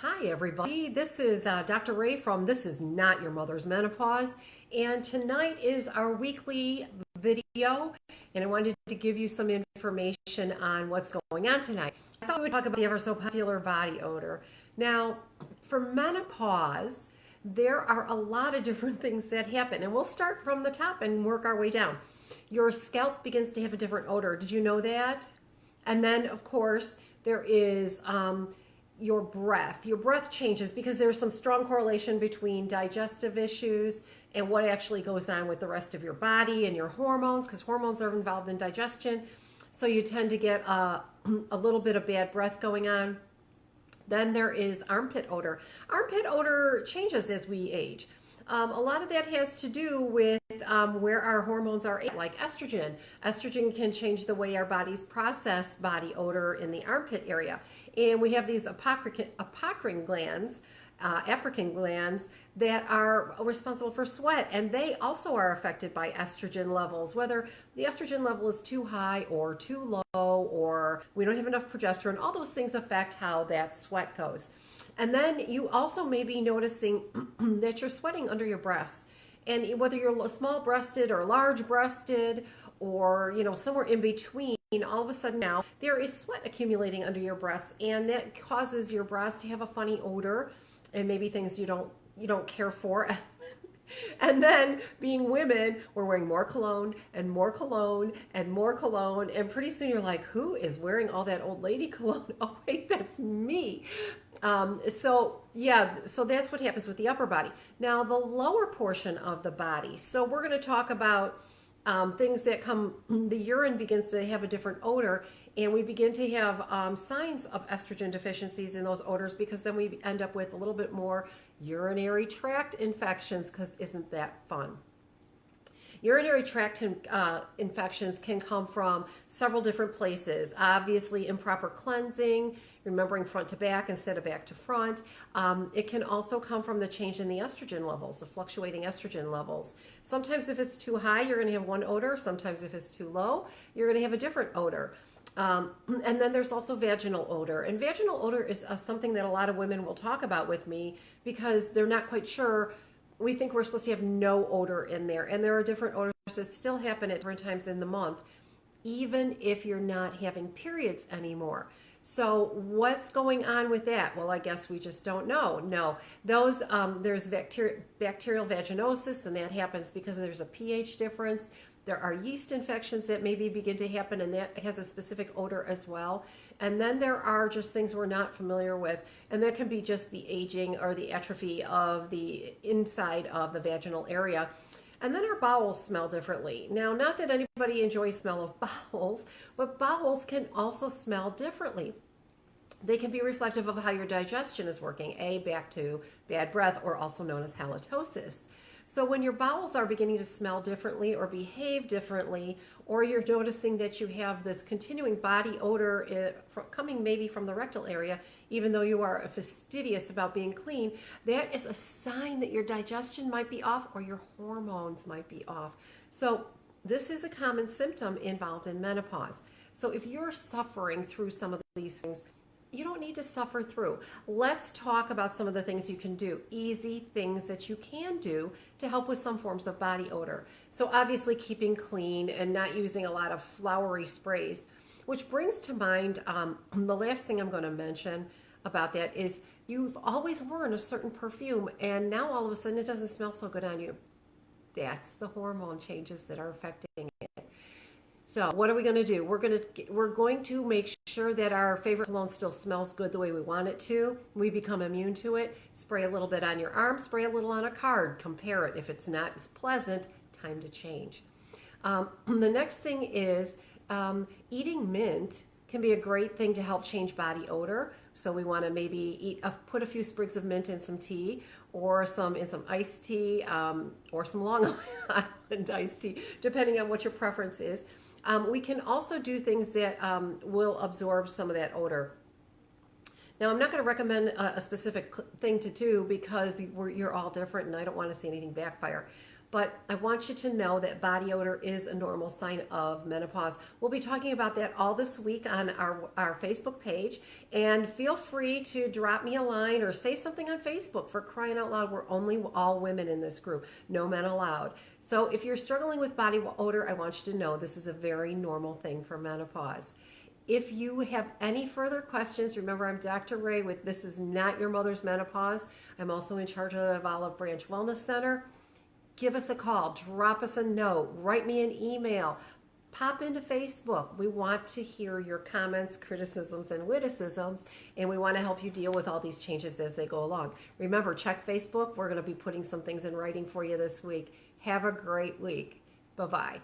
Hi, everybody. This is Dr. Ray from This Is Not Your Mother's Menopause. And tonight is our weekly video. And I wanted to give you some information on what's going on tonight. I thought we would talk about the ever so popular body odor. Now, for menopause, there are a lot of different things that happen. And we'll start from the top and work our way down. Your scalp begins to have a different odor. Did you know that? And then, of course, there is your breath. Your breath changes because there's some strong correlation between digestive issues and what actually goes on with the rest of your body and your hormones, because hormones are involved in digestion. So you tend to get a little bit of bad breath going on. Then there is armpit odor. Armpit odor changes as we age. A lot of that has to do with where our hormones are, like estrogen. Estrogen can change the way our bodies process body odor in the armpit area. And we have these apocrine glands, apocrine glands that are responsible for sweat, and they also are affected by estrogen levels, whether the estrogen level is too high or too low, or we don't have enough progesterone. All those things affect how that sweat goes. And then you also may be noticing that you're sweating under your breasts. And whether you're small-breasted or large-breasted or, somewhere in between, all of a sudden now there is sweat accumulating under your breasts, and that causes your breasts to have a funny odor and maybe things you don't care for. And then, being women, we're wearing more cologne and more cologne and more cologne, and pretty soon you're like, who is wearing all that old lady cologne? Oh wait, that's me. So that's what happens with the upper body. Now the lower portion of the body. So we're going to talk about things that the urine begins to have a different odor, and we begin to have signs of estrogen deficiencies in those odors, because then we end up with a little bit more urinary tract infections, because isn't that fun? Urinary tract infections can come from several different places. Obviously, improper cleansing, remembering front to back instead of back to front. It can also come from the change in the estrogen levels, the fluctuating estrogen levels. Sometimes if it's too high, you're going to have one odor. Sometimes if it's too low, you're going to have a different odor. And then there's also vaginal odor. And vaginal odor is something that a lot of women will talk about with me because they're not quite sure. We think we're supposed to have no odor in there. And there are different odors that still happen at different times in the month, even if you're not having periods anymore. So what's going on with that? Well, I guess we just don't know. No, there's bacterial vaginosis, and that happens because there's a pH difference. There are yeast infections that maybe begin to happen, and that has a specific odor as well. And then there are just things we're not familiar with, and that can be just the aging or the atrophy of the inside of the vaginal area. And then our bowels smell differently. Now, not that anybody enjoys smell of bowels, but bowels can also smell differently. They can be reflective of how your digestion is working, back to bad breath, or also known as halitosis. So when your bowels are beginning to smell differently or behave differently, or you're noticing that you have this continuing body odor coming maybe from the rectal area, even though you are fastidious about being clean, that is a sign that your digestion might be off or your hormones might be off. So this is a common symptom involved in menopause. So if you're suffering through some of these things, you don't need to suffer through. Let's talk about some of the things you can do, easy things that you can do to help with some forms of body odor. So obviously keeping clean and not using a lot of flowery sprays, which brings to mind the last thing I'm going to mention about that is you've always worn a certain perfume, and now all of a sudden it doesn't smell so good on you. That's the hormone changes that are affecting it. So what are we going to do? We're going to make sure that our favorite cologne still smells good the way we want it to. We become immune to it. Spray a little bit on your arm, spray a little on a card, compare it. If it's not as pleasant, time to change. The next thing is eating mint can be a great thing to help change body odor. So we want to maybe put a few sprigs of mint in some tea, or in some iced tea, or some Long Island iced tea, depending on what your preference is. We can also do things that will absorb some of that odor. Now, I'm not going to recommend a specific thing to do because you're all different, and I don't want to see anything backfire. But I want you to know that body odor is a normal sign of menopause. We'll be talking about that all this week on our Facebook page. And feel free to drop me a line or say something on Facebook. For crying out loud, we're only all women in this group, no men allowed. So if you're struggling with body odor, I want you to know this is a very normal thing for menopause. If you have any further questions, remember I'm Dr. Ray with This Is Not Your Mother's Menopause. I'm also in charge of the Olive Branch Wellness Center. Give us a call, drop us a note, write me an email, pop into Facebook. We want to hear your comments, criticisms, and witticisms, and we want to help you deal with all these changes as they go along. Remember, check Facebook. We're going to be putting some things in writing for you this week. Have a great week. Bye-bye.